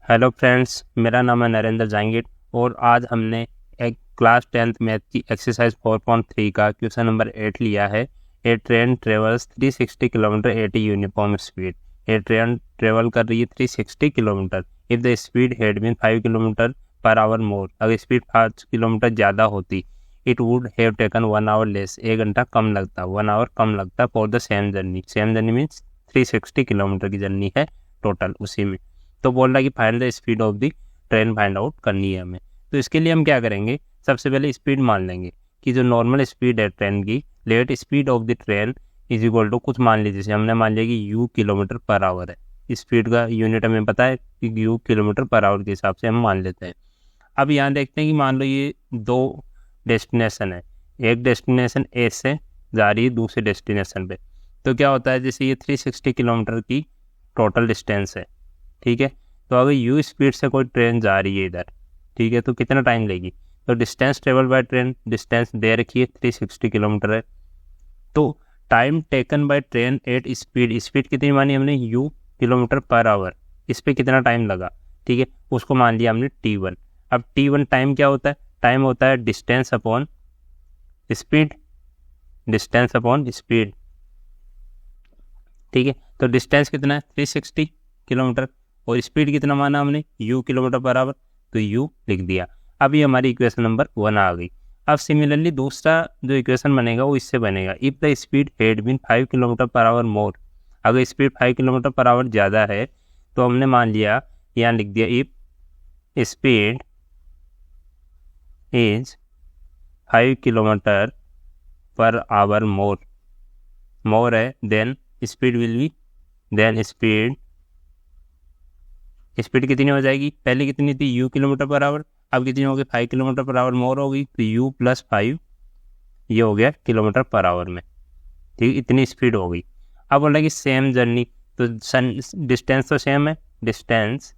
Hello friends, मेरा नाम है नरेंद्र जांगिड और आज हमने एक क्लास 10th मैथ की एक्सरसाइज 4.3 का क्वेश्चन नंबर 8 लिया है। A train travels 360 kilometre at uniform speed. A train travel कर रही है 360 kilometre. If the speed had been 5 kilometre per hour more, अगर स्पीड 5 किलोमीटर ज़्यादा होती, it would have taken 1 hour less, 1 घंटा कम लगता, 1 आवर कम लगता for the same journey. Same journey means 360 kilometre की जर्नी है टोटल उसी में। तो बोल रहा है कि find the speed of the train find out करनी है हमें। तो इसके लिए हम क्या करेंगे, सबसे पहले स्पीड मान लेंगे कि जो नॉर्मल स्पीड है ट्रेन की, let speed of the train is equal to कुछ मान लीजिए, जैसे हमने मान लिया कि यू किलोमीटर पर आवर है। स्पीड का यूनिट हमें पता है कि यू किलोमीटर पर आवर के हिसाब से हम मान लेते हैं। अब यहाँ देखते हैं कि मान लो ये दो डेस्टिनेशन है, एक डेस्टिनेशन ए से जा रही है दूसरे डेस्टिनेशन पे। तो क्या होता है, जैसे ये 360 किलोमीटर की टोटल डिस्टेंस है, ठीक है। तो अगर यू स्पीड से कोई ट्रेन जा रही है इधर, ठीक है, तो कितना टाइम लेगी। तो distance travel by train, distance दे रखी है 360 किलोमीटर है। तो time taken by train at speed, speed कितनी मानी हमने, यू किलोमीटर पर आवर, इस पर कितना टाइम लगा, ठीक है, उसको मान लिया हमने T1। अब T1 टाइम क्या होता है, टाइम होता है distance upon speed, distance upon speed, ठीक है। तो डिस्टेंस कितना है 360 किलोमीटर और स्पीड कितना माना हमने, u किलोमीटर पर आवर, तो u लिख दिया। अब ये हमारी इक्वेशन नंबर 1 आ गई। अब सिमिलरली दूसरा जो इक्वेशन बनेगा वो इससे बनेगा, if the speed had been 5 kilometre per hour more, अगर स्पीड 5 किलोमीटर पर आवर ज़्यादा है तो हमने मान लिया, यहाँ लिख दिया, if speed is 5 kilometre per hour more है, then speed will be, then speed कितनी हो जाएगी, पहले कितनी थी u किलोमीटर पर आवर, अब कितनी हो गई 5 किलोमीटर पर आवर मोर हो गई, तो u प्लस 5 ये हो गया किलोमीटर पर आवर में, ठीक, इतनी स्पीड हो गई। अब बोल रहा है कि सेम जर्नी, तो डिस्टेंस तो सेम है, डिस्टेंस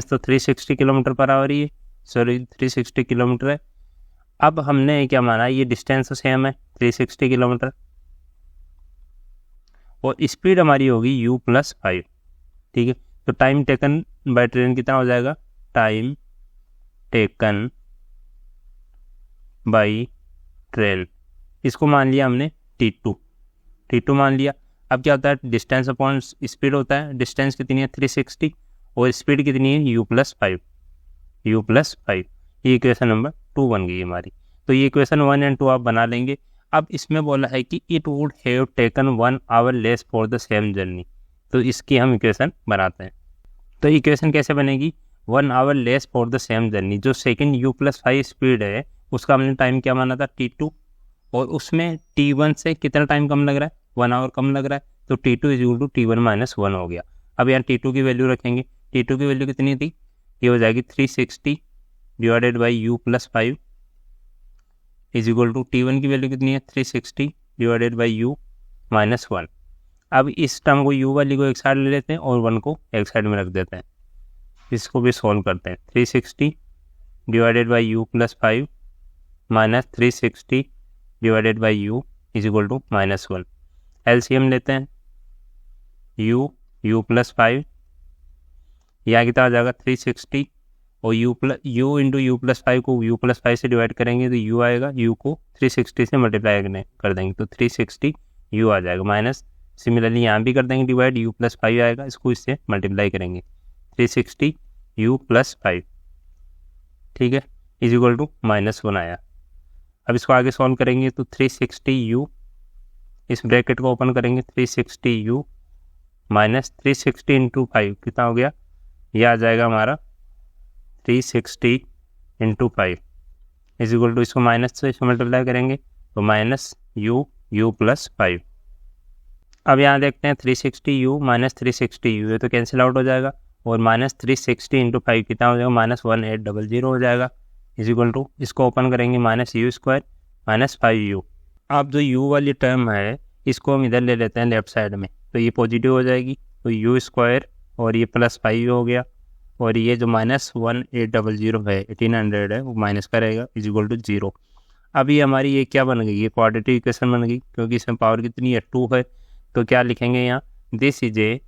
तो 360 किलोमीटर पर आवर ही है, सॉरी 360 किलोमीटर है। अब हमने क्या माना, ये डिस्टेंस तो सेम है 360 किलोमीटर और स्पीड हमारी होगी u प्लस 5, ठीक है। तो टाइम टेकन बाय ट्रेन कितना हो जाएगा, टाइम टेकन बाय ट्रेन, इसको मान लिया हमने T2 मान लिया। अब क्या होता है, डिस्टेंस अपॉन स्पीड होता है, डिस्टेंस कितनी है 360 और स्पीड कितनी है u प्लस 5, ये इक्वेशन नंबर 2 बन गई हमारी। तो ये इक्वेशन 1 और 2 आप बना लेंगे। अब इसमें बोला है कि it would have taken 1 hour less for the same journey, तो इसकी हम इक्वेशन बनाते हैं। तो इक्वेशन कैसे बनेगी, 1 hour less for the same journey, जो सेकंड u प्लस 5 स्पीड है उसका हमने टाइम क्या माना था T2 और उसमें T1 से कितना टाइम कम लग रहा है, 1 आवर कम लग रहा है, तो T2 is equal to T1 minus 1 हो गया। अब यहाँ T2 की वैल्यू रखेंगे, T2 की वैल्यू कितनी थी, ये हो जाएगी 360 divided by u plus 5 is equal to T1 की वैल्यू कितनी है 360 डिवाइडेड बाई u माइनस 1। अब इस टर्म को u वाली को एक साइड ले लेते हैं और 1 को एक साइड में रख देते हैं, इसको भी सॉल्व करते हैं। 360 divided by u plus 5 minus 360 divided by u is equal to minus 1। LCM लेते हैं, u प्लस 5, यहाँ कितना आ जाएगा 360 और u इंटू यू प्लस 5 को u प्लस 5 से डिवाइड करेंगे तो u आएगा, u को 360 से मल्टीप्लाई कर देंगे तो 360 u आ जाएगा, माइनस सिमिलरली यहाँ भी कर देंगे डिवाइड, u प्लस 5 आएगा, इसको इससे मल्टीप्लाई करेंगे 360 u प्लस 5, ठीक है, इज इक्वल टू माइनस 1 आया। अब इसको आगे सॉल्व करेंगे तो 360 u, इस ब्रैकेट को ओपन करेंगे 360 u माइनस 360 इंटू 5 कितना हो गया, यह आ जाएगा हमारा 360 इंटू 5 इज इक्वल टू, इसको माइनस से इसको मल्टीप्लाई करेंगे तो माइनस u प्लस 5। अब यहाँ देखते हैं 360 u माइनस 360 u, ये तो कैंसिल आउट हो जाएगा और माइनस 360 इंटू 5 कितना हो जाएगा, माइनस 1800 हो जाएगा, इज इक्वल टू, इसको ओपन करेंगे minus u square minus 5u। अब जो u वाली टर्म है इसको हम इधर ले लेते हैं लेफ्ट साइड में, तो ये पॉजिटिव हो जाएगी, तो u स्क्वायर और ये प्लस 5 हो गया और ये जो माइनस 1800 है 1800 है वो माइनस का रहेगा, इज इक्वल टू 0। अब ये हमारी ये क्या बन गई, ये क्वाड्रेटिक इक्वेशन बन गई, क्योंकि इसमें पावर कितनी है 2 है, तो क्या लिखेंगे यहाँ, this is a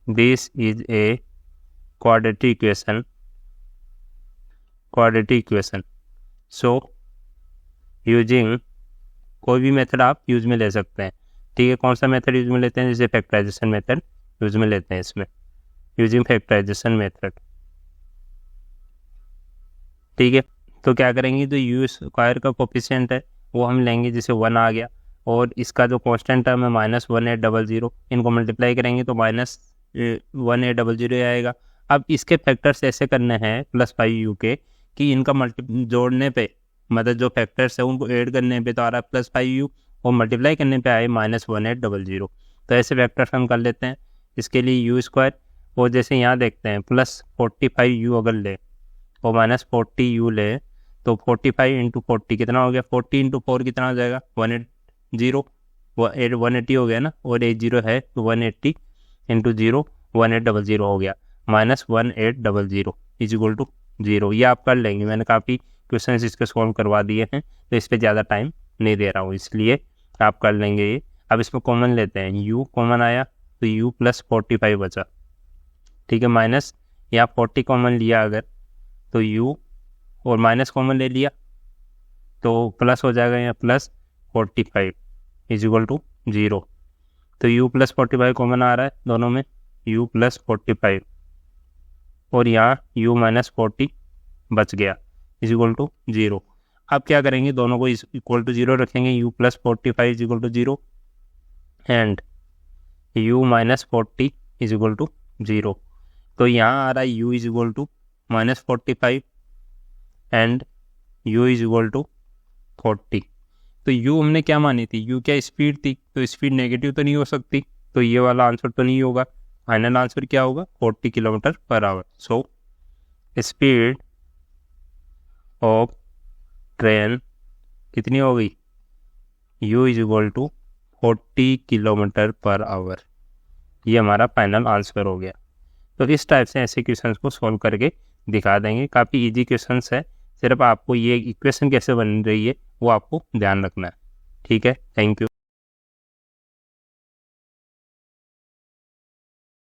this is a quadratic equation. So using कोई भी मेथड आप यूज में ले सकते हैं, ठीक है। कौन सा मेथड यूज में लेते हैं? जैसे फैक्टराइजेशन मेथड यूज में लेते हैं इसमें, यूजिंग फैक्टराइजेशन मेथड, ठीक है। तो क्या करेंगे, तो यू स्क्वायर का कोफिशिएंट है वो हम लेंगे, जैसे 1 आ गया, और इसका जो कांस्टेंट टर्म है -1800, इनको मल्टीप्लाई करेंगे तो -1800 आएगा। अब इसके फैक्टर्स ऐसे करने हैं +5u के कि इनका जोड़ने पे, मतलब जो फैक्टर्स है उनको ऐड करने पे तो आ रहा है +5u, और मल्टीप्लाई करने पे आए -1800। तो ऐसे फैक्टर्स हम कर लेते हैं। इसके लिए यू स्क्वायर, और जैसे यहाँ देखते हैं +45u अगर ले और -40u ले तो 45 × 40 कितना हो गया? 40 × 4 कितना हो जाएगा? 180, 180 हो गया ना, और 80 है तो 180 × 0 1800 हो गया, -1800 = 0। ये आप कर लेंगे, मैंने काफ़ी क्वेश्चन इसके सॉल्व करवा दिए हैं तो इस पर ज़्यादा टाइम नहीं दे रहा हूँ, इसलिए आप कर लेंगे ये। अब इसमें कॉमन लेते हैं, u कॉमन आया तो u + 45 बचा, ठीक है। माइनस या 40 कॉमन लिया अगर तो u, और माइनस कॉमन ले लिया तो प्लस हो जाएगा, यहाँ +45 = 0। तो u + 45 कॉमन आ रहा है दोनों में, u + 45, और यहाँ u - 40 बच गया = 0। अब क्या करेंगे, दोनों को इक्वल टू 0 रखेंगे, u + 45 = 0 एंड u - 40 = 0। तो यहाँ आ रहा है u = -45 एंड u = 40। तो u हमने क्या मानी थी? u क्या स्पीड थी, तो स्पीड नेगेटिव तो नहीं हो सकती, तो ये वाला आंसर तो नहीं होगा। फाइनल आंसर क्या होगा? 40 km/h। So speed of train कितनी हो गई? u = 40 km/h। ये हमारा फाइनल आंसर हो गया। तो इस टाइप से ऐसे क्वेश्चंस को सॉल्व करके दिखा देंगे, काफ़ी इजी क्वेश्चंस है, सिर्फ आपको ये इक्वेशन कैसे बन रही है वो आपको ध्यान रखना है, ठीक है। Thank you.